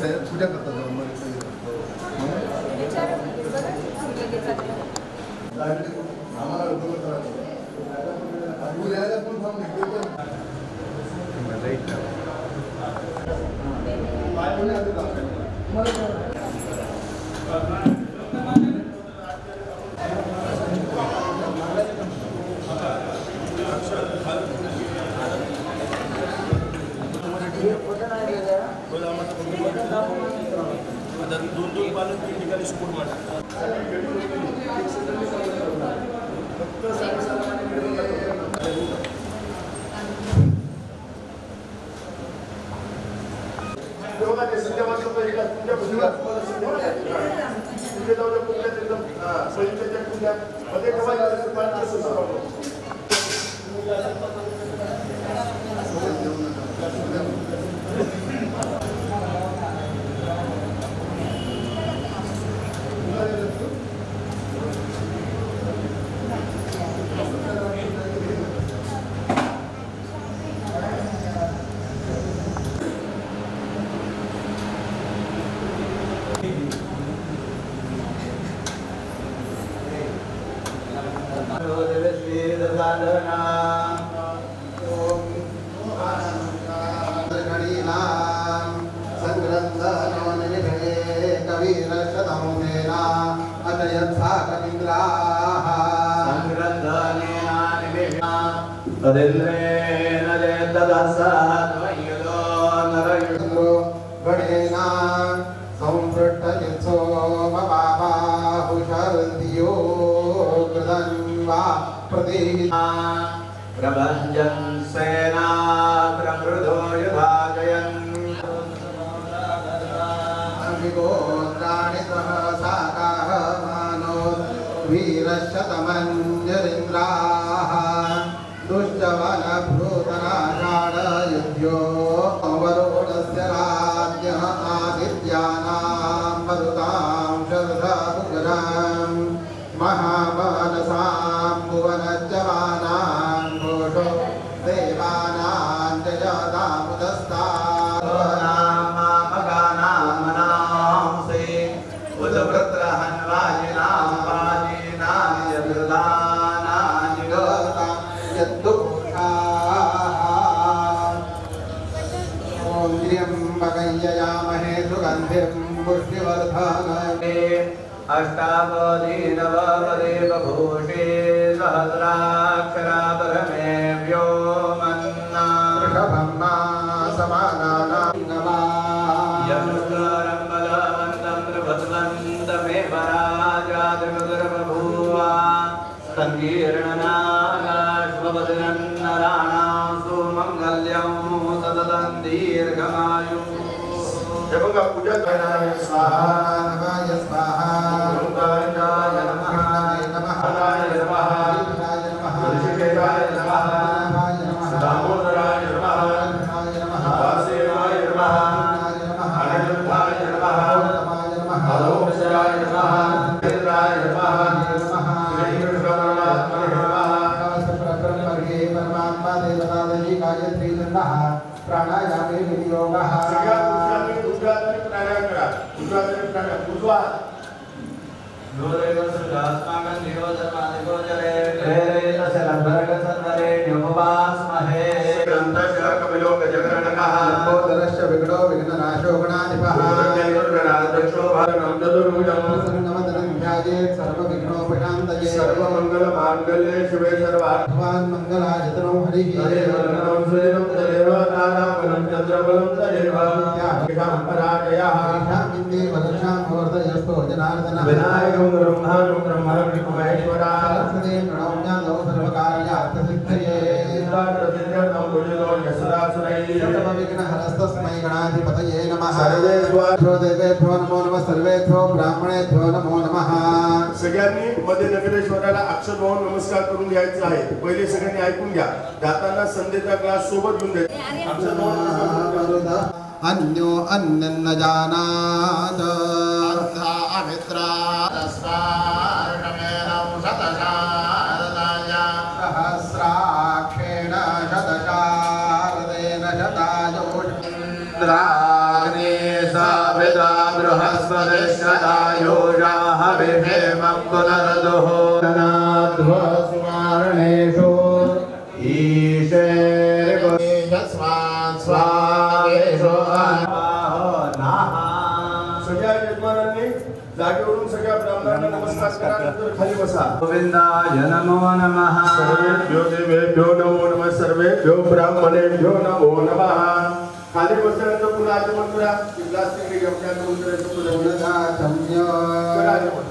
पूजा करतात दोन पालन तीन ठिकाणी स्कूल मांडतात प्रभंजन सेना प्रकृतो युधाजयन् अभिगोत्राणि सहसाकाः मानो वीरशतमञ्जरीन्द्राः दुष्टवनभूतनाषाढयुध्यो अवरोढस्य राज्ञः आदित्यानां मरुतां शरदभुजराम् महामानसां भुवनज्जवानां घोषो देवानां जयदामुदस्तानां मनांसि उद्वृत्रहन्वाजिनां वाजिनां यदृदानां जिगोतां यद्दुःखाः ॐ त्र्यम्बकय्ययामहे सुगन्धिं पुष्टिवर्धनमे अष्टावधि नवपदे बभूषे सहस्राक्षरा परमे व्योमन्ना ऋषभम्मा समानानां नवा यमुष्करं बलवन्तं त्रिभुवन्तमेव राजाद्रिगुरुर्बभूवा सङ्कीर्णनागाश्ववदनं नराणां सुमङ्गल्यं सततं दीर्घमायुः जब का पूजा करना स्वाहा नमः स्वाहा ओंकाराय नमः नमः हराय नमः ऋषिकेशाय नमः दामोदराय नमः वासुदेवाय नमः अनिरुद्धाय नमः अलोकशाय नमः इंद्राय नमः श्रीकृष्ण परमात्मने नमः परमात्मा देवता देवी गायत्री नमः प्राणायामे विनियोगः गुजराती प्राणायाम करा गुजराती प्राणायाम उजवा नोरेव सुदास्माकं निरोधर्मादिको जले प्रेरितस्य लब्धरगसन्वरे न्योपवास्महे ग्रन्थस्य कपिलो गजगणकः लम्बोदरश्च विघ्नो विघ्ननाशो गणाधिपः जयदुर्गणाध्यक्षो भारतं चतुर्भुजं नवदनं ध्यायेत् सर्वविघ्नोपशान्तये सर्वमङ्गलमाङ्गल्ये शिवे सर्वार्थवान् मङ्गलायतनो हरिः तदेव नमः श्रीरं तदेव ताराबलं चन्द्रबलं तदेव पराजयः इन्दे वदक्षां मूर्धयस्तो जनार्दनः विनायकं ब्रह्माणं ब्रह्मविष्णुमहेश्वरा सरस्वती प्रणौम्यादौ सर्वकार्यार्थसिद्धये सिद्धार्थसिद्ध्यर्थं भुजलो यशदासुरैः सर्वविघ्नहरस्तस्मै गणाधिपतये नमः सर्वेभ्यो देवेभ्यो नमो नमः सर्वेभ्यो ब्राह्मणेभ्यो नमो नमः सगळ्यांनी मध्ये नगरेश्वराला अक्षर वाहून नमस्कार करून घ्यायचा आहे. पहिले सगळ्यांनी ऐकून घ्या. जाताना संदेचा ग्लास सोबत घेऊन द्या. अक्षर वाहून अन्यो अन्यन्न जानात अर्था अमित्रा तस्मार्षमेणं शतशारदाय सहस्राक्षेण शतशारदेन शतायुष्राग्ने बृहस्पतिश्चतायोजाः विभेमं पुनरदुः नाध्वसुवर्णेषु ईशेर्गुणेशस्वान् स्वावेषु सगळ्या यजमानांनी जागेवरून सगळ्या ब्राह्मणांना नमस्कार करा. नंतर खाली बसा. गोविंदाय नमो नमः. सर्वेभ्यो देवेभ्यो नमो नमः. सर्वेभ्यो ब्राह्मणेभ्यो नमो नमः. खाली बसल्यानंतर पुन्हा आगमन करा. ग्लास तिकडे घ्या. त्या मंदिराचं पूजन करा. आगमन.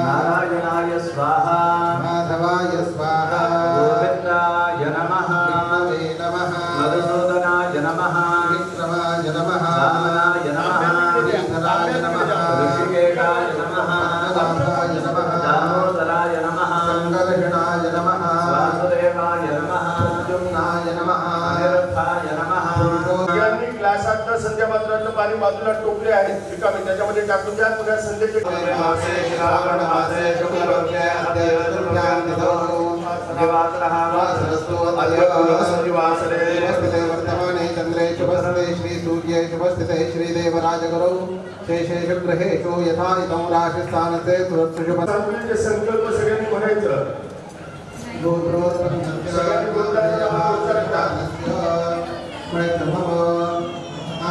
नारायणाय स्वाहा. माधवाय स्वाहा. गोविंदाय नमः. मधुसूदनाय नमः. विक्रमाय नमः. वामनाय नमः. ऋषिधराय नमः. ऋषिकेशाय नमः. दामोदराय नमः. दामोदराय नमः. संकर्षणाय नमः. वासुदेवाय नमः. प्रद्युम्नाय नमः. अनिरुद्धाय नमः. यांनी ग्लासातलं संध्या पात्रातलं पाणी बाजूला टोपले आहेत रिकामे त्याच्यामध्ये टाकून द्या. पुन्हा संध्याचे वर्तमाने चंद्रे शुभस्ते श्री सूर्ये शुभस्थिते श्रीदेवराजगुरौ शेषेषु ग्रहेषु यथा इदं राशिस्थानसे तुरत्सुषुभ संकल्प सगळ्यांनी म्हणायचं.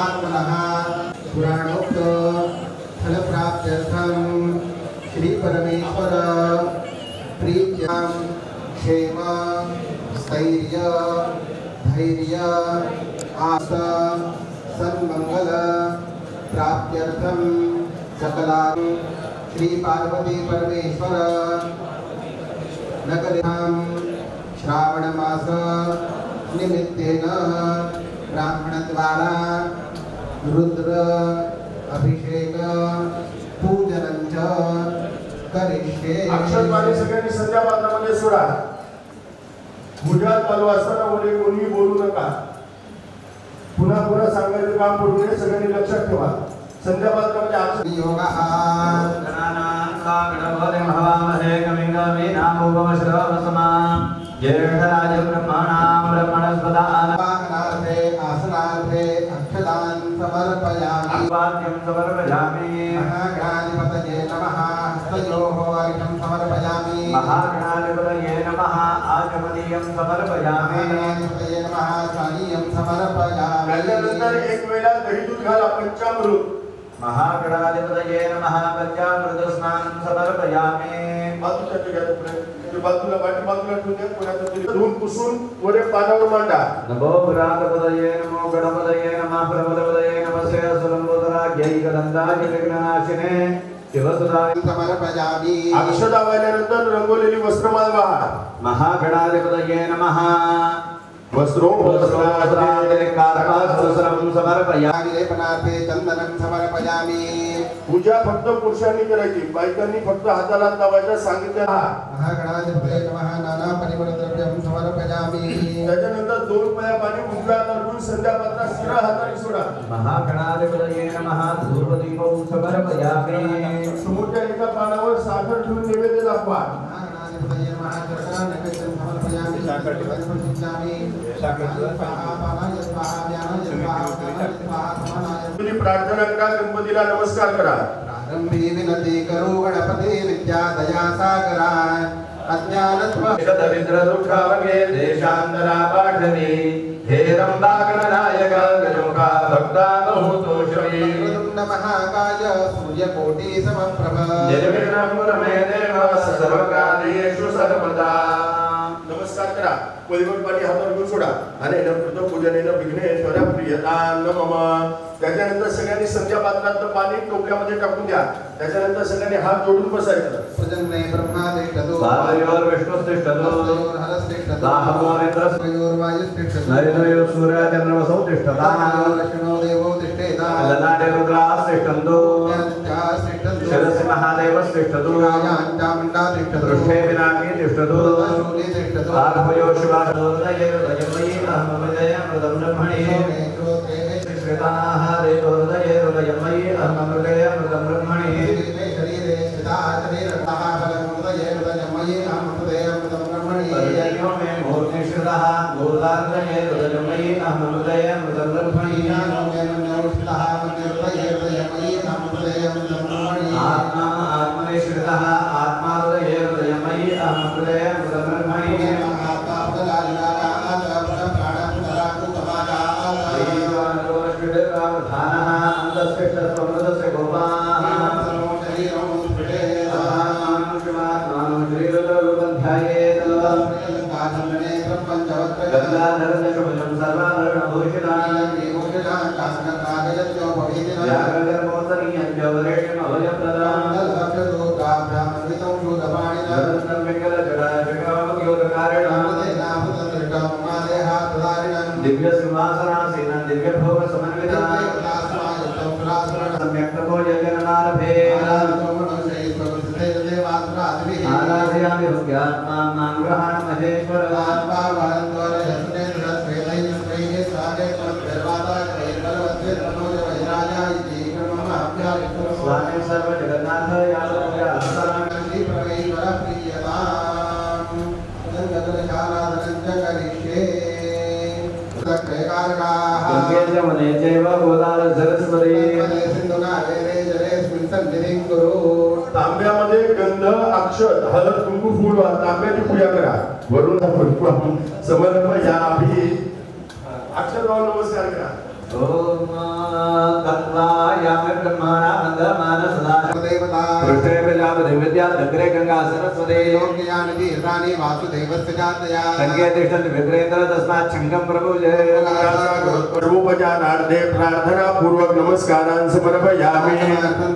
आत्मनः पुराणोक्त फलप्राप्त्यर्थं श्री परमेश्वर प्रीत्यां क्षेम स्थैर्य धैर्य आस सन्मंगल प्राप्त्यर्थं सकला श्री पार्वती परमेश्वर नगरां श्रावण मास निमित्तेन ब्राह्मणद्वारा रुद्र अभिषेक पूजनं च करिष्ये. अक्षरवाणी सगळ्यांनी संध्या पात्रामध्ये सोडा. पूजा चालू असताना कोणी बोलू नका. पुन्हा पुन्हा सांगायचं काम पडू नये. सगळ्यांनी लक्षात ठेवा. संध्या पात्रामध्ये अक्षर योगः ज्येष्ठराज ब्रह्मणां ब्रह्मणस्पदा वाहनार्थे आसनार्थे अक्षतान् समर्पयामि. वाद्यं समर्पयामि. महागणाधिपतये नमः. हस्तयोः अर्घ्यं समर्पयामि. महागणाधिपतये नमः. आचमनीयं समर्पयामि. महागणाधिपतये नमः. स्थानीयं समर्पयामि. त्याच्यानंतर एक वेळा दही दूध घाला. पंचामृत. महागणाधिपतये नमः. पंचामृतस्नानं समर्पयामि. बाजूला वाटी बाजूला ठेवून द्या. पुण्यात धुवून पुसून वरे पानावर मांडा. नमो गणाधिपतये नमो गणपतये नमः. प्रमदपतये नमस्ते सुलंबोदराज्ञै गदन्ताय विघ्ननाशिने शिवसुदाय समर्पयामि. अक्षता वाहिल्यानंतर रंगवलेली वस्त्रमाळ वाहा. महागणाधिपतये नमः. वस्त्रं समर्पयामि. लेपनार्थे चंदनं समर्पयामि. पूजा फक्त पुरुषांनी करायची. बायकांनी फक्त हाताला लावायचा सांगितलं. महागणाधिपतये नमः. नाना परिमलद्रव्यं समर्पयामि. त्याच्यानंतर 2 पया पाणी उजव्या हातावरून संध्या पात्रात सरळ हाताने सोडा. महागणाधिपतये नमः. धूपदीपं समर्पयामि. समोरच्या एका पानावर साखर ठेवून नैवेद्य दाखवा. महागणाधिपतये नमः. शर्करा नैवेद्यं समर्पयामि. साखर प्रतिष्ठामि. स्वाहा पानाय स्वाहा ज्ञानाय स्वाहा ज्ञानाय स्वाहा समानाय. तुम्ही प्रार्थना करा. गणपतीला नमस्कार करा. प्रारंभी विनती करो गणपते विद्या दया सागरा अज्ञानत्व दरिद्रदुःखावगे देशान्तरा पाठवी हे रम्भागणनायक गजमुखा भक्ता बहुतोषवी महाकाय सूर्यकोटि समप्रभ निर्विघ्नं कुरु मे देव सर्वकार्येषु सर्वदा. नमस्कार करा. परिमळ पाणी हातावर घेऊन सोडा. आणि नमृत पूजनेन विघ्नेश्वर प्रियतां नमः. त्याच्यानंतर सगळ्यांनी संध्या पात्रातलं पाणी टोपल्यामध्ये टाकून द्या. त्याच्यानंतर सगळ्यांनी हात जोडून बसायचं. प्रजन्ने ब्रह्मादिष्टतो वायोर विष्णुस्तिष्ठतो हरस्तिष्ठतो वाहमोरेन्द्रस्योर वायुस्तिष्ठतो नैनयो सूर्याचन्द्रमसौ तिष्ठता लक्ष्मणो देवो तिष्ठेता ललाटे रुद्रास्तिष्ठन्तो तिष्ठन्तो शिरसि महादेवस्तिष्ठतो चामुण्डा तिष्ठतो पृष्ठे पिनाकी तिष्ठतो शूले तिष्ठतो आर्भयो शिवादोदयेरुदयमयी अहमविजयमृतं ब्रह्मणि श्रीताः देवोदयेरुदयमयी अहमविजयमृतं ब्रह्मणि शरीरे स्थिता शरीरतः फलमुदयेरुदयमयी अहमविजयमृतं ब्रह्मणि पर्जन्यो मे मूर्तिश्रितः मूर्धार्दयेरुदयमयी अहमविजयमृतं ब्रह्मणि ज्ञानो मे मन्योष्ठितः दिव्यभोग समन्विता सम्यक् तपो यज्ञनारभे आराधयामि भक्त्यात्मा मां ग्रहाण महेश्वर स्वामी सर्व जगन्नाथ तांब्यामध्ये गंध अक्षत हळद कुंकू फूल तांब्याची पूजा करा वरून समर्पयामि अक्षत नमस्कार करा ओम तत्वायामि ब्रह्मणा वन्दमानसदा पृष्ठे प्रजापति विद्या दग्रे गंगा सरस्वती लोकयानि तीर्थानि वासुदेवस्य जातया संगे तिष्ठन्ति विग्रेन्द्र तस्मात् शङ्खं प्रपूजय सर्वोपचारार्थे प्रार्थना पूर्वक नमस्कारान् समर्पयामि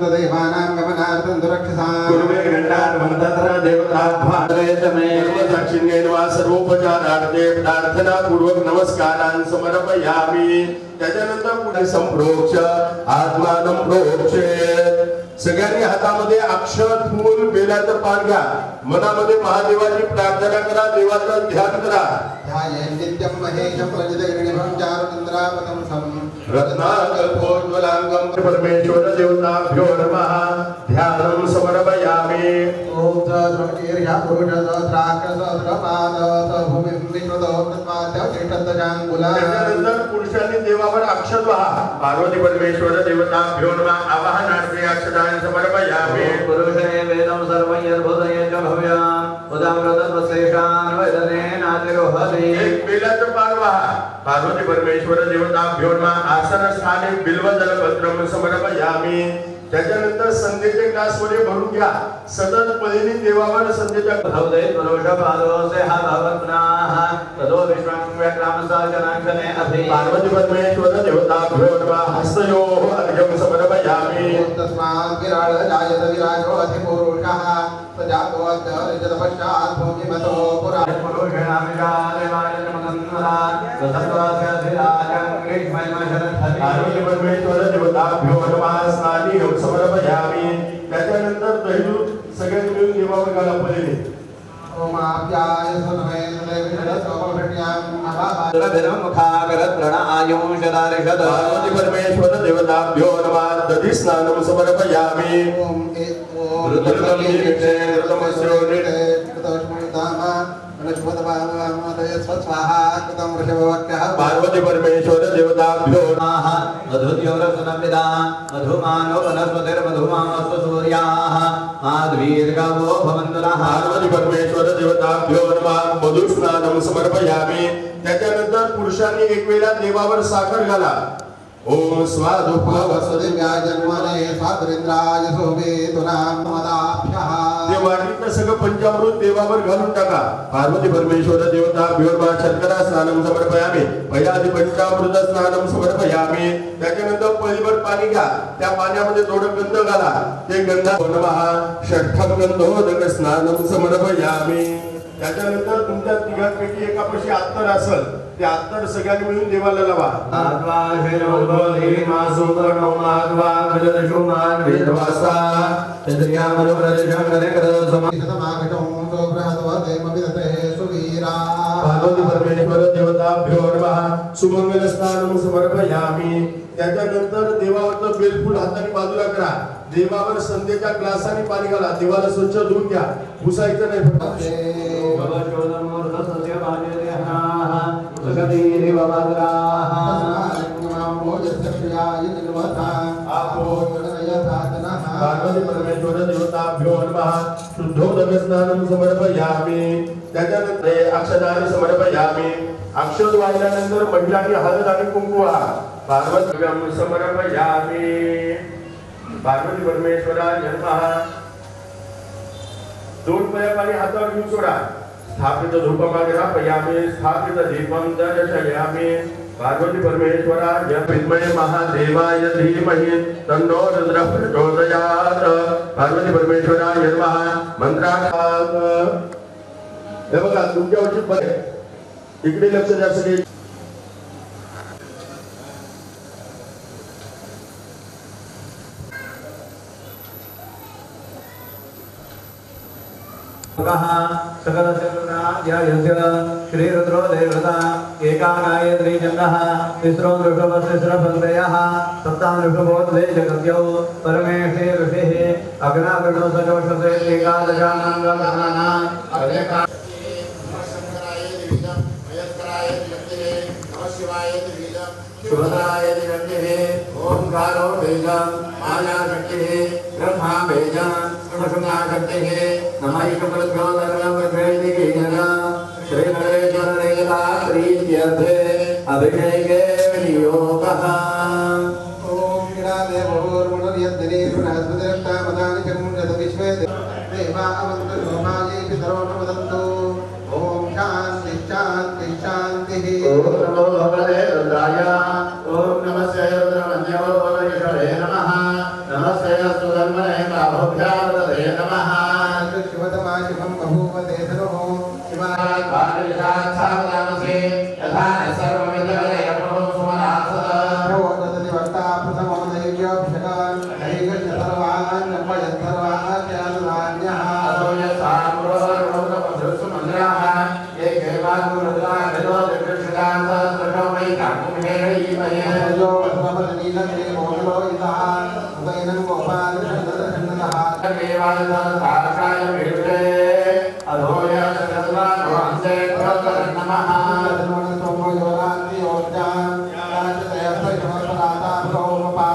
देवानां गमनार्थं दुरक्षसां कुर्मे घण्टान् मन्त्र देवता भाद्रयतमे दक्षिणेन वा सर्वोपचारार्थे प्रार्थना पूर्वक नमस्कारान् समर्पयामि त्याच्यानंतर पुढे संप्रोक्ष आत्मानं प्रोक्षे सगळ्यांनी हातामध्ये अक्षत फूल बेलाचं पान घ्या मनामध्ये महादेवाची प्रार्थना करा देवाचं ध्यान करा ध्यायेन नित्यं महेशं प्रजदगणिभं चारुचन्द्रावतं सं रत्नाकल्पोज्ज्वलांगं परमेश्वर देवताभ्यो नमः ध्यानं समर्पयामि ओम तद्रमकीर्या पुरुषसहस्राक्षसहस्रपाद भूमिं विश्वतो तत्पाद्य तिष्ठन्तजाङ्गुला त्याच्यानंतर पुरुषांनी देवावर अक्षत वहा पार्वती परमेश्वर देवताभ्यो नमः आवाहनार्थे अक्षतानि समर्पयामि पुरुषे वेदं सर्वं यद्भूतये च भव्याम् उदामृतत्वशेषान् वेदनेनातिरोहति एक बेलाचं पान वहा पार्वती परमेश्वर देवताभ्यो नमः आसनस्थाने बिल्वदलपत्रं समर्पयामि त्याच्यानंतर संध्येचे ग्लास मध्ये भरून घ्या सतत पदिनी देवावर संध्येच्या भवते पुरुषपादोसे हा भवत्नाः ततो विश्वं व्यक्रामसाचनाक्षणे अभि पार्वती परमेश्वर देवताभ्यो नमः हस्तयोः अर्घ्यं समर्पयामि तस्मात् विराळ जायत विराजो अधिपुरुषः स जातो अद्यरिजतपश्चात् भूमिमतो पुरा पार्वती परमेश्वर देवताभ्यो नमः स्नानीयं समर्पयामि त्याच्यानंतर दहीदूध सगळे मिळून देवावर घाला पदिनी ओमाप्याय सुनवे देवसोमभट्यां मुखाकरत्रणआयुषदारिषद पार्वती परमेश्वर देवताभ्यो नमः दधिस्नानं समर्पयामि ओम पार्वती परमेश्वर देवताभ्यो नमः मधुद्योरसनपिता मधुमानो वनस्पतिर्मधुमामस्तु सूर्याः माध्वीर्गवो भवन्तु नः पार्वती परमेश्वर देवताभ्यो नमः मधुस्नानं समर्पयामि त्याच्यानंतर पुरुषांनी एक वेळा देवावर साखर घाला ओम स्वादुपवसुदिव्याय जन्मने स्वातरिन्द्राय शोभेतुनां मदाभ्यः ते वाटीतलं सगळं पंचामृत देवावर घालून टाका पार्वती परमेश्वर देवताभ्यो नमः शर्करा स्नानं समर्पयामि पयादि पंचामृत स्नानं समर्पयामि त्याच्यानंतर पळीभर पाणी घ्या त्या पाण्यामध्ये थोडं गंध घाला ते गंधा नमः षष्ठम गंधोदक स्नानं समर्पयामि त्याच्यानंतर तुमच्या तिघांपैकी एकापाशी अत्तर असेल ते अत्तर सगळ्यांनी मिळून देवाला लावा पार्वती परमेश्वर देवताभ्यो नमः सुमंगल स्नानं समर्पयामि त्याच्यानंतर देवावरचं बेलफूल हाताने बाजूला करा देवावर संध्येच्या ग्लासाने पाणी घाला देवाला स्वच्छ धुवून घ्या पुसायचं नाही पार्वती परमेश्वर देवताभ्यो नमः शुद्धोदक स्नानं समर्पयामि त्याच्यानंतर अक्षदान समर्पयामि अक्षत वाहिल्यानंतर महिलांनी हळद आणि कुंकू वाहा पार्वती समर्पयामि पार्वती परमेश्वराय नमः दोन पया पाणी हातावर घेऊन सोडा स्थापित धूपमाग्रापयामि स्थापित दीपं दर्शयामि पार्वती परमेश्वराय विद्महे महादेवाय धीमहि तन्नो रुद्रः प्रचोदयात् पार्वती परमेश्वराय नमः मंत्राघात हे बघा तुमच्यावरची इकडे लक्ष द्या सगळे सकल सकलनाद्यायस्य श्री रुद्रो देवता एका गायत्री चन्द्रः तिस्रो वृषभस्तिस्रपङ्क्तयः सप्तां ऋषभोद्वे जगत्यौ परमेष्ठे ऋषिः अग्नावृणो सजोषसे एकादशानां गणानाम् शुभद्राय दिव्यः ओंकारो बीजं माया शक्तिः ब्रह्मा बीजं सुषुम्ना शक्तिः नमैकपरभ्यो धर्मप्रभेदिकेन श्रीगणेश्वरदेवता प्रीत्यर्थे अभिषेके विनियोगः ओम गिरादेवोर्मुनियद्दिने बृहस्पतिरक्तामदानि चमुण्डत विश्वे देवा अवन्तु शोभाये पितरो वदन्तु ओम शान्ति शान्ति शान्तिः ओम नमो भगवते रुद्राय ओम नमस्ते रुद्रमन्योदयेश्वरे नमः नमस्ते सुधर्मणे बाहुभ्यावदते नमः शिवतमाशिवं बभूव देशनो शिवाय यथा सर्वमिदरे प्रभो सुमनासद वदति वर्ता प्रथमो दैव्योऽभिषकान् दैवशतर्वान् नम्बयन्तर्वान् चानुरान्यः अतोय साम्रोरुद्रपशुसुमन्द्राः ये केवानुरुद्राभिदो दिव्यक्षितान् सहस्रशोमयि काकुम्भेरयीमये जो वस्वपदनीलग्रे मोहलो इतः उदयनं गोपालचन्द्रचन्द्रः केवालसारकाय विष्टे अधोय सरस्वानो हंसे नमः सोमो योरान्ति योजान् राजतयस्वशमस्पदाता भगवपा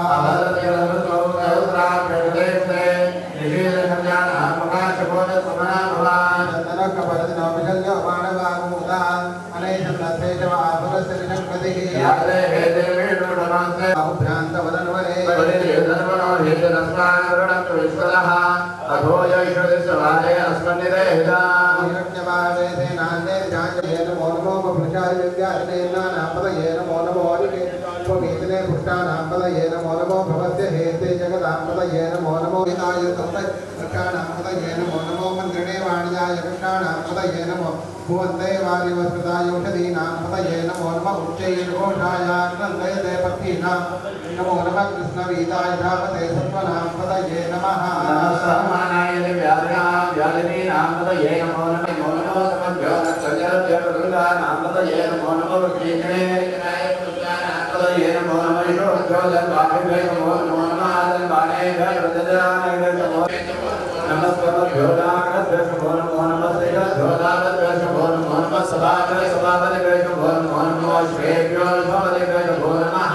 नमो नमः कृष्णवीताय धामते सत्वनां पदये नमः नमस्कारमानाय व्याधिनां पदये नमो नमो समज्ञानां पदये नमो नमो कृष्णे पदये नमो नमः ईश्वरज्योतिर्वाहिवे नमो नमः आदन्वाने भयवदजाने नमो नमस्कारभ्योदानभ्यो नमो नमः श्रीगद्भ्योदानभ्यो नमो नमः सभाभ्यो नमो नमः श्रेभ्यो भवदेभ्यो नमः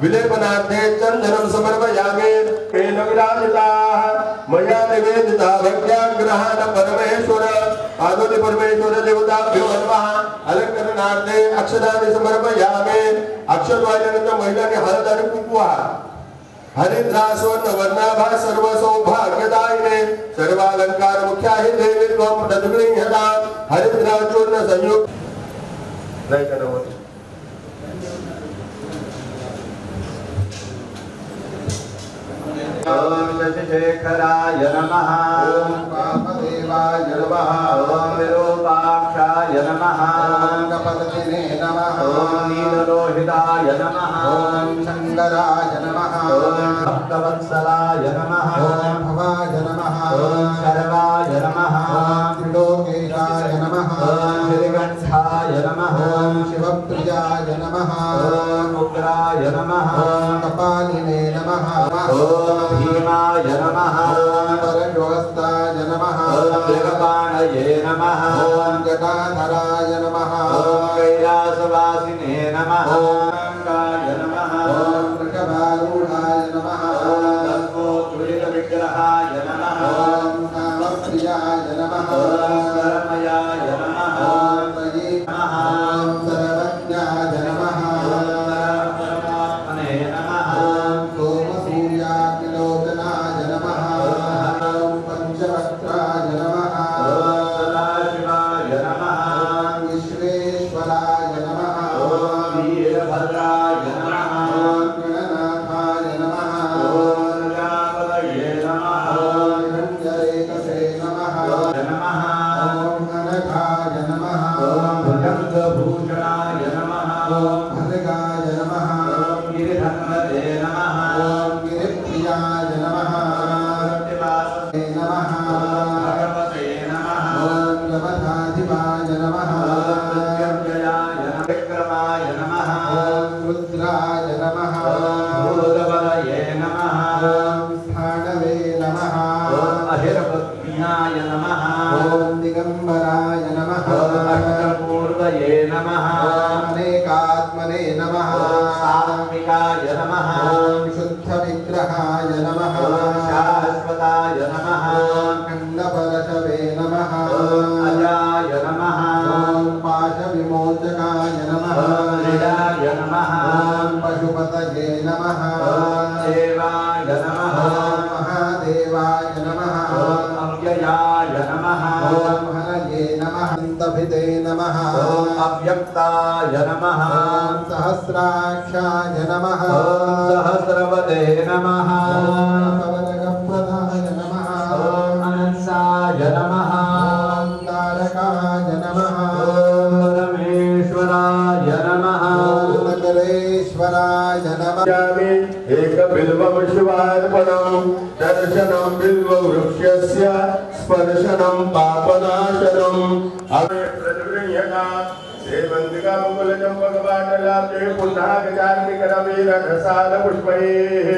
विलेपनार्थे चंदनं समर्पयामि तेन विराजिताः मया निवेदिता भक्त्याग्रहान् परमेश्वर आगति परमेश्वर देवताभ्यो नमः अलंकरणार्थे अक्षतानि समर्पयामि अक्षतवाल्यानंतर महिलांनी हळद आणि कुंकू हरिद्रास्वर्ण वर्णाभा सर्व सौभाग्यदायिने सर्वालंकार मुख्य आहे देवी त्वं तद्गृह्यता हरिद्राचूर्ण संयुक्त नाही करवत ओम शशिशेखराय नमः ओम वामदेवाय नमः ओम विरूपाक्षाय नमः ओम गणपतिने नमः ओम नीललोहिताय नमः ओम शंकराय नमः ओम भक्तवत्सलाय नमः ओम भवाय नमः ओम शर्वाय नमः ओम त्रिलोकेशाय नमः ओम श्रीकंठाय नमः ओम शिवप्रियाय नमः ओम उग्राय नमः ओम कपालिने नमः ओम भीमाय नमः ओम परशोस्ताय नमः ओम मृगपाणये नमः ओम जटाधराय नमः ओम कैलासवासिने नमः ओम गाय नमः ओम वृषभारूढाय नमः ओम दत्तोत्तुलितविग्रहाय नमः ओम कामप्रियाय नमः ओम धर्मयाय नमः ओम तयि नमः ओम सर्वज्ञाय नमः परमात्मने नमः ओम सोमसूर्याग्निलोचनाय नमः ओम पंचवक्त्राय नमः ओम सदाशिवाय नमः ओम विश्वेश्वराय नमः ओम वीरभद्राय नमः ओम गणनाथाय नमः ओम प्रजापतये नमः ओम हिरण्यरेतसे नमः नमः ओम अनघाय नमः ओम भुजंगभूषणाय नमः ओम भर्गाय नमः ओम गिरिधन्वते नमः ओम गिरिप्रियाय नमः सत्यवासते नमः भगवते नमः ओम यमधाधिपाय नमः मृत्युंजयाय नमः विक्रमाय नमः ओम रुद्राय नमः सात्विकाय नमः ॐ शुद्धविग्रहाय नमः शाश्वताय नमः खण्डपरशवे नमः अजाय नमः ॐ पाशविमोचकाय नमः हृदाय नमः ॐ पशुपतये नमः देवाय नमः महादेवाय नमः अव्ययाय नमः ॐ हरये नमः अन्तभिते नमः अव्यक्ताय नमः सहस्राक्षाय नमः सहस्रवदे नमः पवनगप्रदाय नमः अनंसाय नमः तारकाय नमः परमेश्वराय नमः नगरेश्वराय नमः एक बिल्वं शिवार्पणं दर्शनं बिल्ववृक्षस्य स्पर्शनं पापनाशनम् प्रतिगृह्यता सेवन्तिका मुकुलचम्पकवाटलाब्जे पुण्डागजार्मिकरवीरघसालपुष्पैः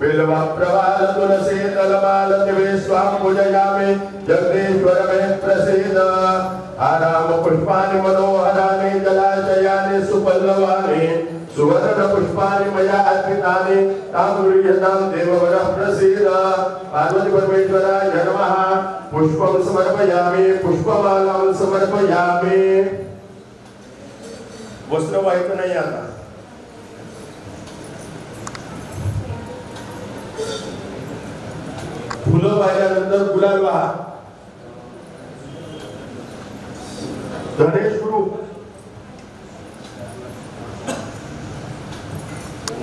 बिल्वप्रवाल तुलसी दलमाल दिवे स्वां पूजयामि जगदीश्वर मे प्रसीद आराम पुष्पाणि मनोहराणि जलाशयानि सुपल्लवानि सुवर्ण पुष्पाणि मया अर्पितानि तामुर्यतां देववरः प्रसीद पार्वती परमेश्वराय नमः पुष्पं समर्पयामि पुष्पमालां समर्पयामि वस्त्र व्हायचं नाही आता फुलं वाहिल्यानंतर गुलाल वाहा गणेश गुरु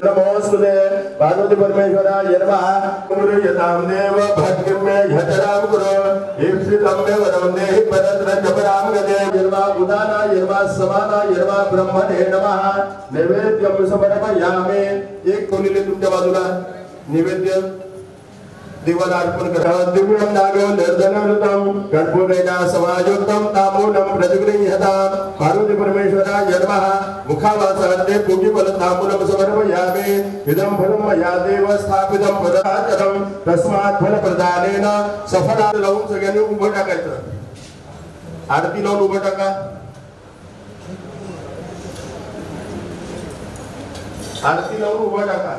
नमोस्तुते पार्वती परमेश्वराय नमः गुरुयतां देव भक्तिं मे झटरां कुरु ईप्सितं मे वरं देहि परत्र जपरां गते यर्वा उदाना यर्वा समाना यर्वा ब्रह्मणे नमः नैवेद्यं समर्पयामि एक कोणीले तुमच्या बाजूला नैवेद्य देवाला अर्पण करा दिव्यं नागं निर्धनवृतं कर्पूरेण समायुक्तं ताम्बूलं प्रतिगृह्यतां पार्वती परमेश्वराय नमः मुखावासान्ते पूज्यफलताम्बूलं समर्पयामि इदं फलं मया देव स्थापितं पदाचरं तस्मात् फलप्रदानेन सफलात् लावून सगळ्यांनी उभं टाकायचं आरती लावून उभं टाका आरती लावून उभं टाका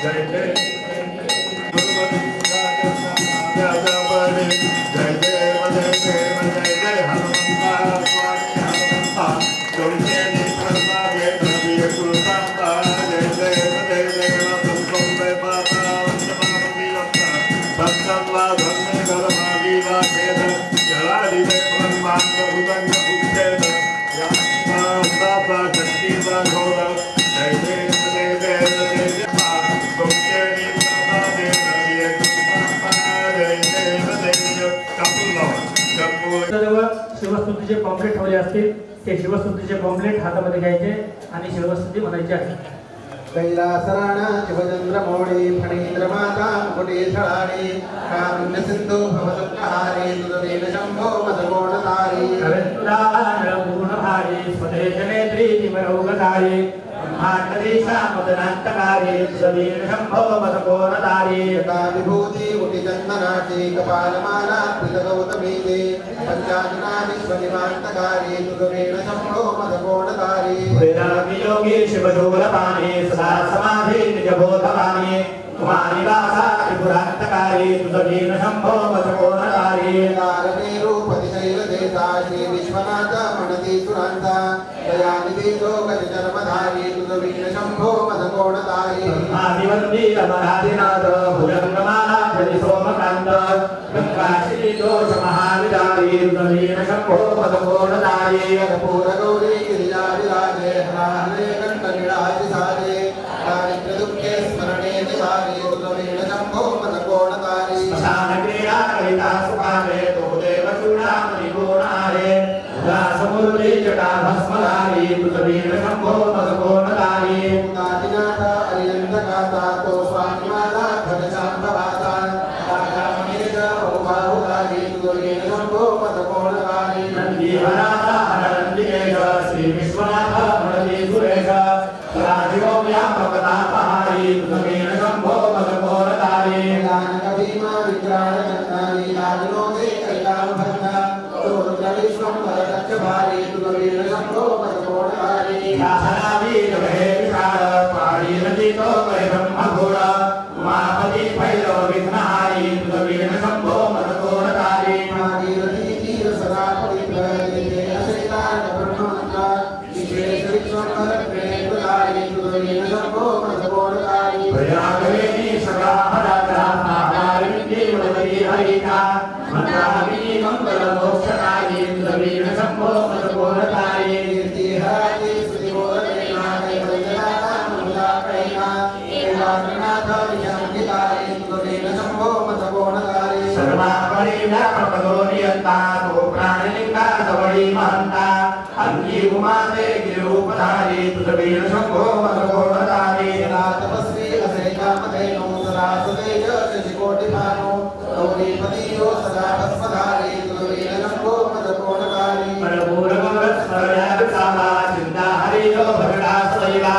जय जय जय देव जय देव जय जय हनुमंता स्वामी हनुमंता तुमके निकलता जय नबी कुलता जय देव जय देव तुमको जय माता वंदना विलंता संतवा धन्य धर्मागी वाकेद जलादि ब्रह्मांड भुजंग उच्चेद यात्रा उदाता शक्ति बाघोदा जय देव जय देव जय देव तुमके निकलता जय नबी कुलता जय देव जय देव जवळ शिवस्तुतीचे पॉम्पलेट ठेवले असतील ते शिवस्तुतीचे पॉम्पलेट हातामध्ये घ्यायचे आणि शिवस्तुती म्हणायची आहे. कैलासराणा शिवचंद्र मोडी फणींद्र माता मुकुटे छळाडी कारुण्य सिंधू भवसुखहारी तुझवेन शंभो मदगोणतारी पूर्णभारी स्वदेश नेत्री तिमरोगतारी ब्रह्मांडदेशा मदनांतकारी तुझवीन शंभो मदगोणतारी विभूती मुटी चंदनाची कपालमाला प्रितगौतमीचे पंचाजना विश्वनिवांतकारी तुझवेन शंभो मदगोणतारी वेदांगी योगी शिवशूलपाणी सदा समाधी निजबोधवाणी कुमारिवासा त्रिपुरांतकारी तुझवीन शंभो मदगोणतारी कालमेरूपति शैलदेशा श्री विश्वनाथ म्हणती सुरांता दयानिधी जोगति जन्मधारी तुझवीन शंभो मदगोणतारी आदिवंदी अमरादिनाथ भुजंगमाला जलि सोमकांत गंगाश्री दोष महाविदारी तुझवीन शंभो मदगोणतारी कर्पूर गौरी गिरिजा विराजे हराहरे कंठनिळाची साजे दारिद्र्य दुःखे स्मरणे निवारे तुझवीन शंभो मदगोणतारी स्मशान क्रिया करिता सुखारे तो देव चूडामणि गुणारे दासमुरली जटा भस्मधारी तुझवीन शंभो मदगोणतारी नादिनाथ अरियंतकाता तो स्वामी माता घनशांभवाता काकामणेज बहुबाहुधारी तुझवीन शंभो मदगोणतारी नंदीवनाथ हरनंदिकेश श्री विश्वनाथ म्हणती सुरेश राजीवोम्यापकतापहारी तुझवीन शंभो मदगोणतारी भीमा विक्राण चंदानी लाजनोदे कैलामभद्रा तोरुद्र विश्वंभर दक्षभारी तुझवीन शंभो मदगोणतारी शासनावीर भय विशाल पाळी नदीतो वै ब्रह्मघोर उमापती भैरव विघ्नहारी तुझवीन शंभो मदगोणतारी भागीरथी तीर सदा पवित्र देवेन श्रीकांत ब्रह्ममंत्र विशेष विश्वंभर प्रेमधारी तुझवीन शंभो मदगोणतारी प्रयागवेणी सदाहरात्रा महारिंदी वदती हरिता मंत्राविनी मंगल मोक्षकारी तुझवीन शंभो मदगोणतारी कीर्तिहराती स्तुतिबोधनेना कैवल्यदाता मंगलाकैना देवानाथ विजयंगितारी तुझवीन शंभो मदगोणतारी सर्वापरि व्यापको नियंता तो प्राणलिंगा सवळी महंता अंगी उमाते गिरूपधारी तुझवीन शंभो मदगोणतारी तपस्वी असे कामधेनो सदा सुतेज शशिकोटिभानो गौरीपतियो सदा भस्मधारी तुझवीन शंभो मदगोणतारी परपूरगौरस्मरयाविसामा चिन्ता हरियो भगडा स्वैवा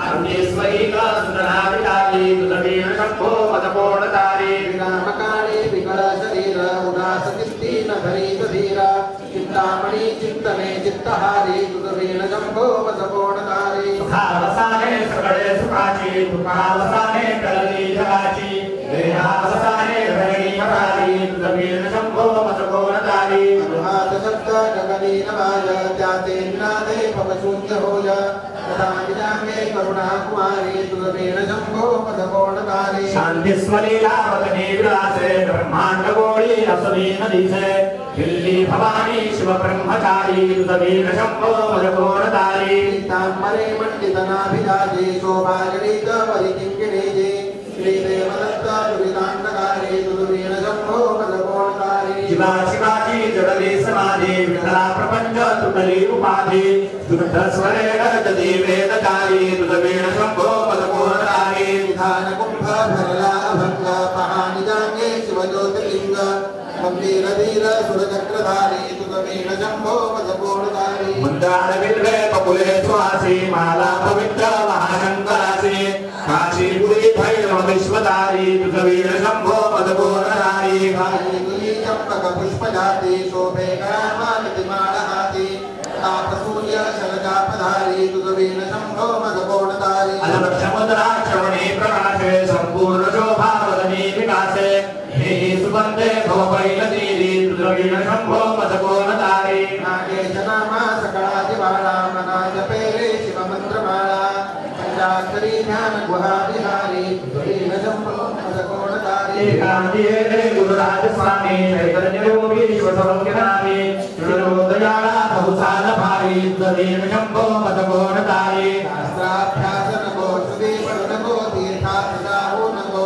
अन्येश्वरीका सुन्दरावितारी तुझवीन शंभो मदगोणतारी विरामकाणी विकल शरीर उदास चित्तीन धरी धीर चिंतामणि चिंतने चित्तहारी तुझवीन शंभो मदगोणतारी सुखावसाने सगळे सुखाची दुःखावसाने टळली जगाची देहावसाने घडली हरारी तुझवीन शंभो मदगोणतारी अनुहात शब्द गगनीन वाज त्याते नादे भवशून्य होय तथा विजामे करुणा कुमारी तुझवीन शंभो मदगोणतारी शांतिस्वलीला वदने विलासे ब्रह्मांड गोळी असवीन दिसे दिल्ली भवानी शिव ब्रह्मचारी तुझवीन शंभो मदगोणतारी तांबरे मंडितनाभिजाते शोभाजनित परिकिंकिणीजे श्रीदेवदत्त दुरितांतकारी तुझवीन शंभो मदगोणतारी शिवा शिवाची जडली समाधी विठला प्रपंच तुटली उपाधी दुग्ध स्वरे गजती वेदकारी तुझवीन शंभो मदगोणतारी विधान कुंभ भरला अभंग पहानी जांगे शिवज्योतिर्लिंग गंभीर धीर सुरचक्रधारी तुझवीन शंभो मदगोणतारी मुद्राण विद्वे कपुले सुवासी माला पवित्र महाशंकरासी काशीपुरी भैरव विश्वधारी तुझवीन शंभो मदगोणतारी भारी चंपक पुष्पजाती शोभे करामानति माळहाती तापसूर्य शरजापधारी तुझवीन शंभो मदगोणतारी अलक्ष मुद्रा श्रवणे प्रकाशे संपूर्ण शोभावदने विकासे हे सुबंधे भवपैलतीरी द्रवीण शंभो मदकोनतारी नागेशनामा सकळादिवाळा मना जपेरे शिवमंत्रमाळा पंचाक्षरी ज्ञान गुहा विहारी द्रवीण शंभो मदकोनतारी एकांतिये गुरुराज स्वामी चैतन्य योगी शिवसौख्यनामी श्रीरोदयाळा बहुसाल भारी द्रवीण शंभो मदकोनतारी शास्त्राभ्यासन गो सुदीपन गो तीर्थार्थदाहो नको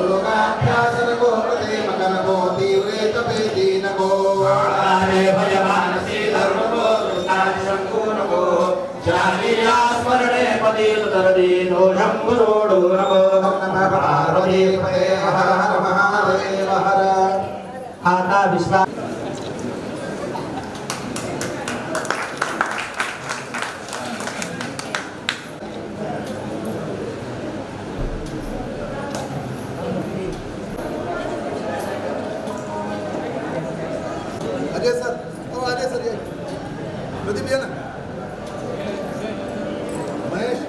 लोकाभ्यासन गो प्रतिमगन गो तीव्रे तपेदी नको आरे भयमानसी धर्मको दुष्टानि शंकुनको जानीया स्मरणे पतित तरदी दोषं गुरोडो नमो नमः पार्वती पते हर हर महादेव हर आता विश्वास अजय सर अजय सर ये प्रदीप ये ना महेश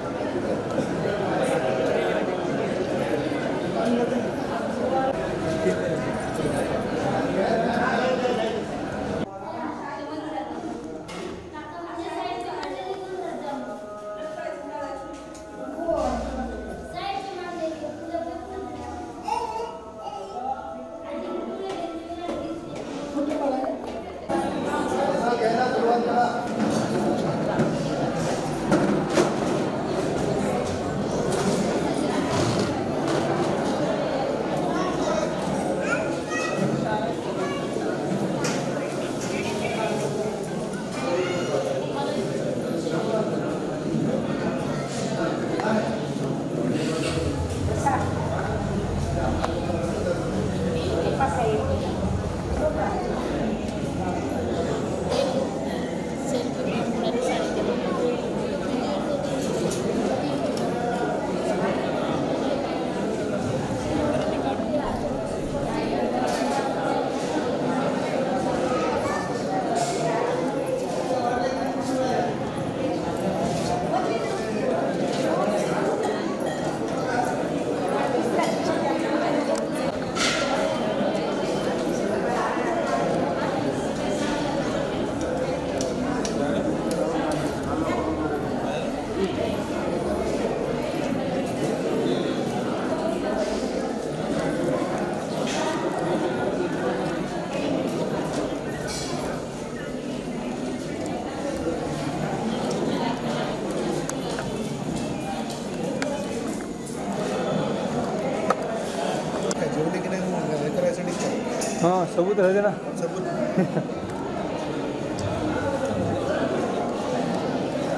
हाँ सबूत रह देना सबूत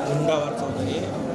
गुंडावर चौधरी